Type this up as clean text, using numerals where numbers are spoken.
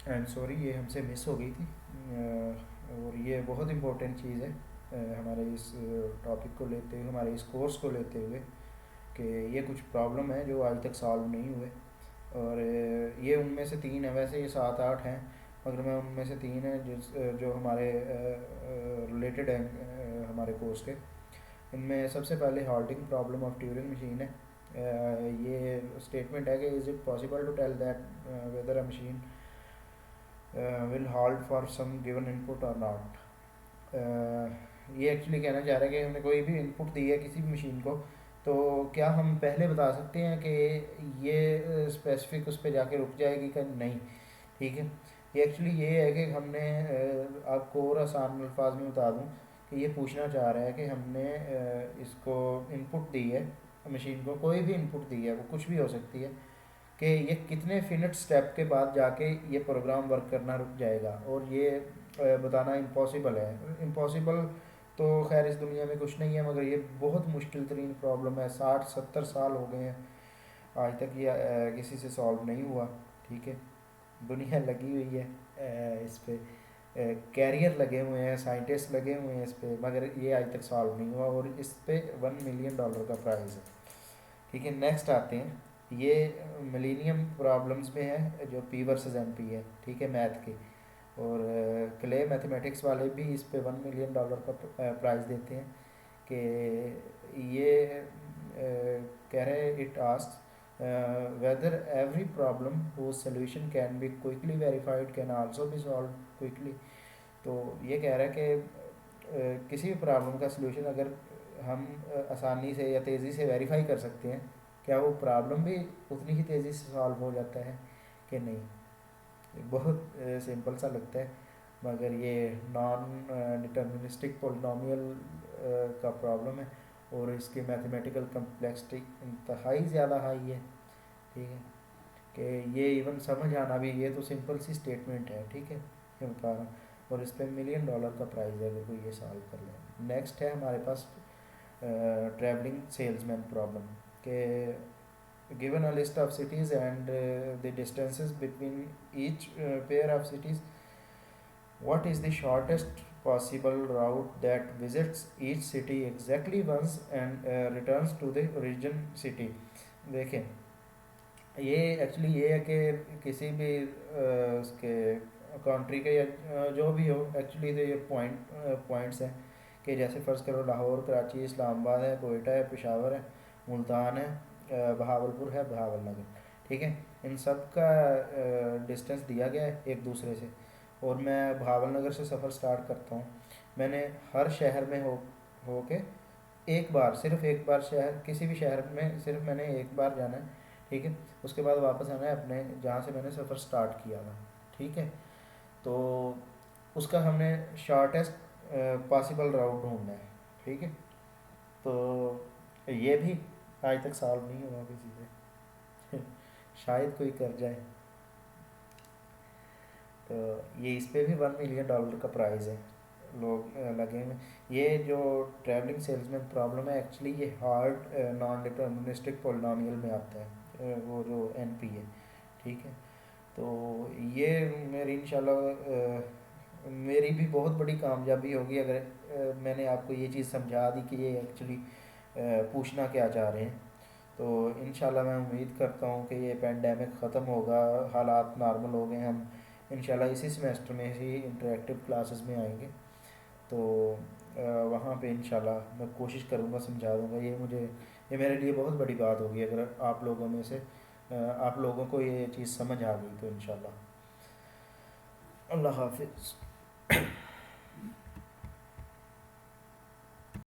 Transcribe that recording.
I am sorry, ये हमसे miss हो गई थी। और ये बहुत इम्पोर्टेंट चीज़ है हमारे इस टॉपिक को लेते हुए, हमारे इस कोर्स को लेते हुए, कि ये कुछ प्रॉब्लम है जो आज तक सॉल्व नहीं हुए। और ये उनमें से तीन है, वैसे ये 7-8 हैं, मगर मैं उनमें से तीन है जो हमारे रिलेटेड हैं हमारे कोर्स के। इनमें सबसे पहले halting problem of Turing machine है। ये स्टेटमेंट है कि is it possible to tell that whether a machine will halt for some given input और नॉट। ये एक्चुअली कहना चाह रहा है कि हमने कोई भी इनपुट दी है किसी भी मशीन को, तो क्या हम पहले बता सकते हैं कि ये स्पेसिफिक उस पर जाके रुक जाएगी कि नहीं। ठीक है, ये एक्चुअली ये है कि हमने आपको और आसान अल्फाज में बता दूं कि ये पूछना चाह रहा है कि हमने इसको इनपुट दी है, मशीन को कोई भी इनपुट दी है, वो कुछ भी हो सकती है, कि ये कितने फिनिट स्टेप के बाद जाके ये प्रोग्राम वर्क करना रुक जाएगा। और ये बताना इम्पॉसिबल है। इम्पॉसिबल तो खैर इस दुनिया में कुछ नहीं है, मगर ये बहुत मुश्किल तरीन प्रॉब्लम है। 60-70 साल हो गए हैं, आज तक ये किसी से सॉल्व नहीं हुआ। ठीक है, दुनिया लगी हुई है इस पे, कैरियर लगे हुए हैं, साइंटिस्ट लगे हुए हैं इस पे, मगर ये आज तक सॉल्व नहीं हुआ। और इस पे $1 मिलियन का प्राइज़ है। ठीक है, नेक्स्ट आते हैं। ये मिलीनियम प्रॉब्लम्स में है जो पी वर्सेस एम पी है। ठीक है, मैथ के। और क्ले मैथमेटिक्स वाले भी इस पे $1 मिलियन का प्राइज़ देते हैं। कि ये कह रहे हैं, it asks whether every problem whose solution can be quickly verified can also be solve quickly. तो ये कह रहा है कि किसी भी प्रॉब्लम का सलूशन अगर हम आसानी से या तेज़ी से वेरीफाई कर सकते हैं, क्या वो प्रॉब्लम भी उतनी ही तेज़ी से सॉल्व हो जाता है कि नहीं। बहुत सिंपल सा लगता है, मगर ये नॉन डिटर्मिनिस्टिक पोलिनोमियल का प्रॉब्लम है, और इसकी मैथमेटिकल कम्प्लेक्सिटी इंतहाई ज़्यादा हाई है। ठीक है, कि ये इवन समझ आना भी, ये तो सिंपल सी स्टेटमेंट है। ठीक है, मैं बता रहा हूँ। और इस पर $1 मिलियन का प्राइज़ है अगर कोई ये सॉल्व कर ले। नेक्स्ट है हमारे पास ट्रैवलिंग सेल्समैन प्रॉब्लम, के given a list of cities and the distances between each pair of cities, what is the shortest possible route that visits each city exactly once and returns to the origin city। देखें, ये actually ये है कि किसी भी उसके country के या जो भी हो, एक्चुअली तो ये पॉइंट्स हैं कि जैसे फ़र्ज़ करो लाहौर, कराची, इस्लामाबाद है, कोयटा है, पेशावर है, मुल्तान है, बहावलपुर है, बहावलनगर। ठीक है, इन सब का डिस्टेंस दिया गया है एक दूसरे से। और मैं बहावलनगर से सफ़र स्टार्ट करता हूँ। मैंने हर शहर में हो के एक बार, सिर्फ एक बार शहर, किसी भी शहर में सिर्फ मैंने एक बार जाना है। ठीक है, उसके बाद वापस आना है अपने जहाँ से मैंने सफ़र स्टार्ट किया था। ठीक है, तो उसका हमने शॉर्टेस्ट पॉसिबल राउट ढूंढना है। ठीक है, तो ये भी आज तक सॉल्व नहीं हुआ किसी से शायद कोई कर जाए। तो ये इस पे भी $1 मिलियन का प्राइज़ है। लोग लगे हुए। ये जो ट्रैवलिंग सेल्समैन प्रॉब्लम है, एक्चुअली ये हार्ड नॉन डिटर्मिनिस्टिक पोलिनोमियल में आता है, वो जो एन पी है। ठीक है, तो ये मेरी इंशाल्लाह मेरी भी बहुत बड़ी कामयाबी होगी अगर मैंने आपको ये चीज़ समझा दी कि ये एक्चुअली पूछना क्या चाह रहे हैं। तो इंशाल्लाह मैं उम्मीद करता हूँ कि ये पेंडेमिक ख़त्म होगा, हालात नॉर्मल हो गए, हम इंशाल्लाह इसी सेमेस्टर में ही इंटरेक्टिव क्लासेस में आएंगे। तो वहाँ पे इंशाल्लाह मैं कोशिश करूँगा, समझा दूँगा। ये मेरे लिए बहुत बड़ी बात होगी अगर आप लोगों में से आप लोगों को ये चीज़ समझ आ गई तो इंशाल्लाह। अल्लाह हाफिज़।